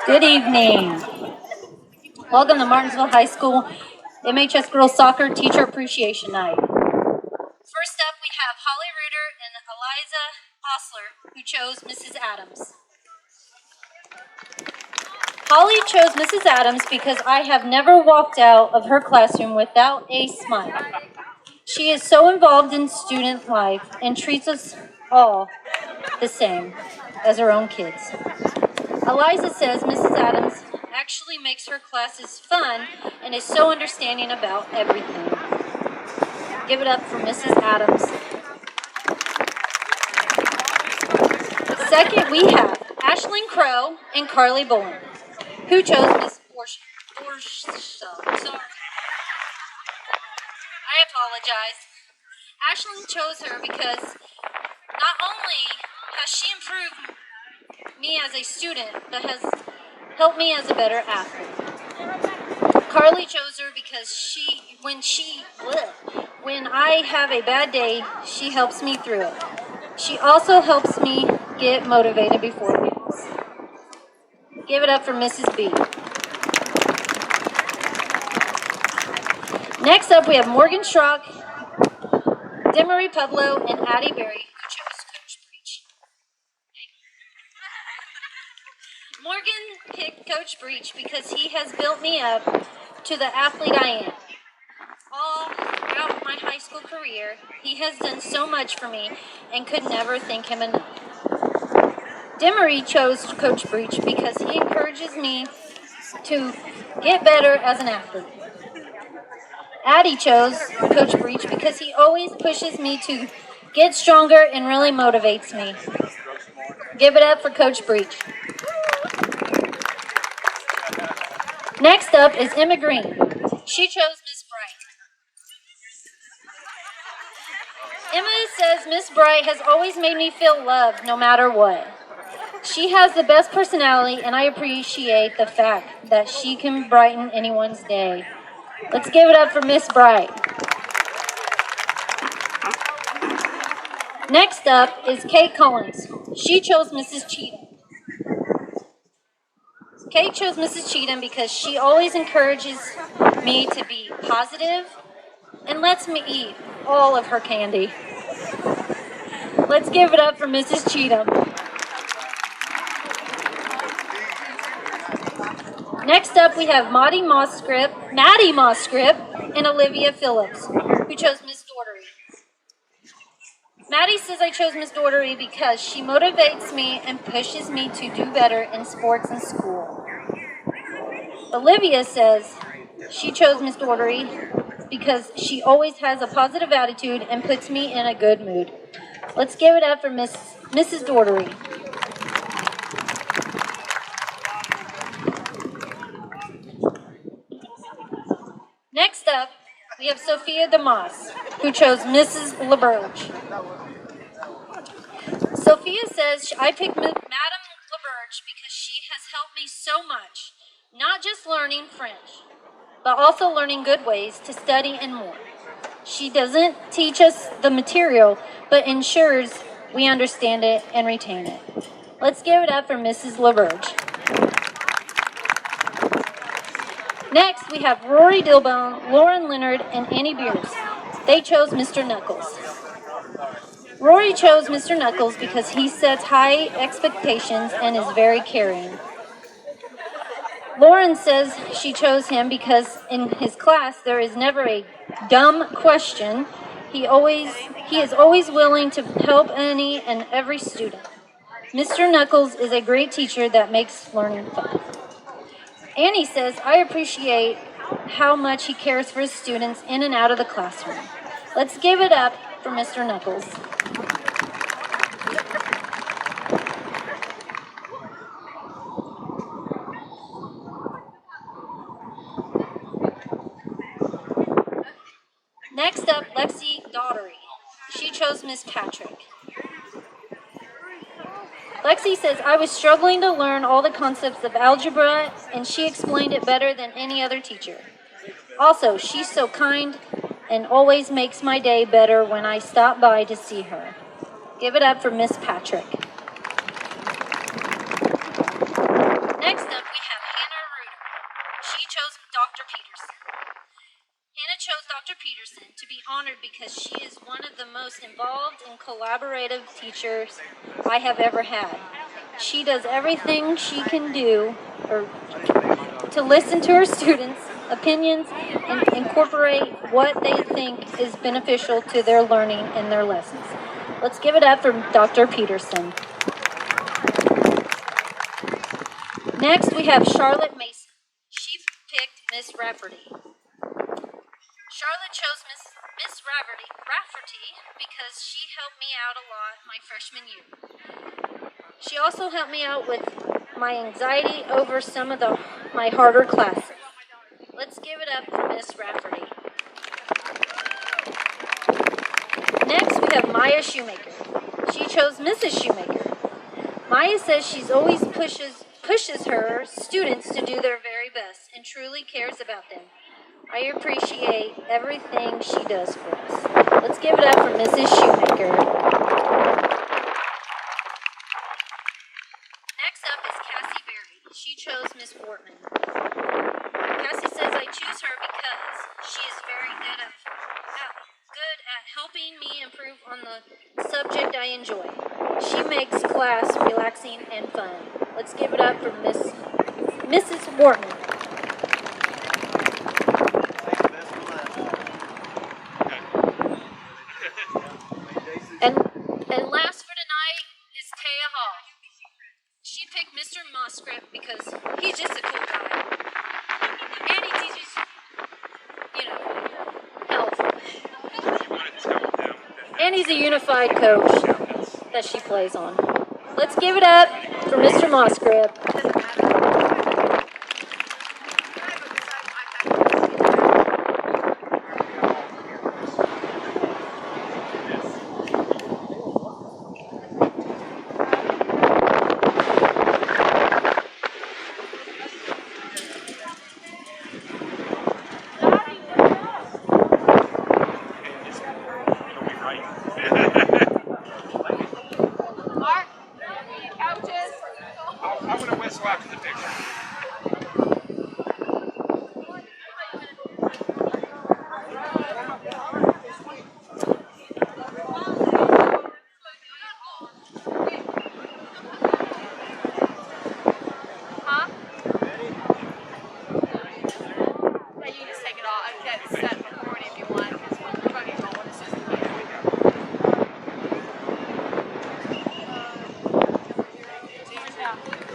Good evening. Welcome to Martinsville High School MHS Girls Soccer Teacher Appreciation Night. First up, we have Holly Reuter and Eliza Osler, who chose Mrs. Adams. Holly chose Mrs. Adams because I have never walked out of her classroom without a smile. She is so involved in student life and treats us all the same as her own kids. Eliza says Mrs. Adams actually makes her classes fun and is so understanding about everything. Give it up for Mrs. Adams. Second, we have Ashlyn Crow and Carly Bowen, who chose Miss Borstel. Sorry. I apologize. Ashlyn chose her because not only has she improved me as a student, but has helped me as a better athlete. Carly chose her because when I have a bad day, she helps me through it. She also helps me get motivated before meetings. Give it up for Mrs. B. Next up, we have Morgan Schrock, Demery Pueblo, and Addie Berry, who chose Coach Breach. Morgan picked Coach Breach because he has built me up to the athlete I am. All throughout my high school career, he has done so much for me and could never thank him enough. Demery chose Coach Breach because he encourages me to get better as an athlete. Addie chose Coach Breach because he always pushes me to get stronger and really motivates me. Give it up for Coach Breach. Next up is Emma Green. She chose Miss Bright. Emma says Miss Bright has always made me feel loved no matter what. She has the best personality, and I appreciate the fact that she can brighten anyone's day. Let's give it up for Miss Bright. Next up is Kate Collins. She chose Mrs. Cheatham. Kate chose Mrs. Cheatham because she always encourages me to be positive and lets me eat all of her candy. Let's give it up for Mrs. Cheatham. Next up, we have Maddie Mosscrip, and Olivia Phillips, who chose Miss Daughtery. Maddie says I chose Miss Daughtery because she motivates me and pushes me to do better in sports and school. Olivia says she chose Miss Daughtery because she always has a positive attitude and puts me in a good mood. Let's give it up for Mrs. Daughtery. Next up, we have Sophia DeMoss, who chose Mrs. LaBerge. Sophia says I picked Madame LaBerge because she has helped me so much, not just learning French, but also learning good ways to study and more. She doesn't teach us the material, but ensures we understand it and retain it. Let's give it up for Mrs. LaBerge. Next, we have Rory Dilbone, Lauren Leonard, and Annie Beers. They chose Mr. Knuckles. Rory chose Mr. Knuckles because he sets high expectations and is very caring. Lauren says she chose him because in his class there is never a dumb question. He is always willing to help any and every student. Mr. Knuckles is a great teacher that makes learning fun. Annie says, I appreciate how much he cares for his students in and out of the classroom. Let's give it up for Mr. Knuckles. Next up, Lexi Daughtery. She chose Miss Patrick. Lexi says, I was struggling to learn all the concepts of algebra, and she explained it better than any other teacher. Also, she's so kind and always makes my day better when I stop by to see her. Give it up for Miss Patrick. Next up, we collaborative teachers I have ever had. She does everything she can do or to listen to her students' opinions and incorporate what they think is beneficial to their learning and their lessons. Let's give it up for Dr. Peterson. Next, we have Charlotte Mason. She picked Miss Rafferty. Charlotte chose Miss Rafferty because she helped me out a lot my freshman year. She also helped me out with my anxiety over some of my harder classes. Let's give it up for Miss Rafferty. Next, we have Maya Shoemaker. She chose Mrs. Shoemaker. Maya says she's always pushes her students to do their very best and truly cares about them. I appreciate everything she does for us. Let's give it up for Mrs. Shoemaker. Next up is Cassie Berry. She chose Miss Wortman. Cassie says I choose her because she is very good at helping me improve on the subject I enjoy. She makes class relaxing and fun. Let's give it up for Mrs. Wortman. And last for tonight is Taya Hall. She picked Mr. Moscrip because he's just a cool guy. And he teaches, health. And he's a unified coach that she plays on. Let's give it up for Mr. Moscrip. I'm going to whistle after the picture. Huh? Yeah, you can just take it off. I can set recording if you want, because we're going to get rolling as soon as we can. Yeah.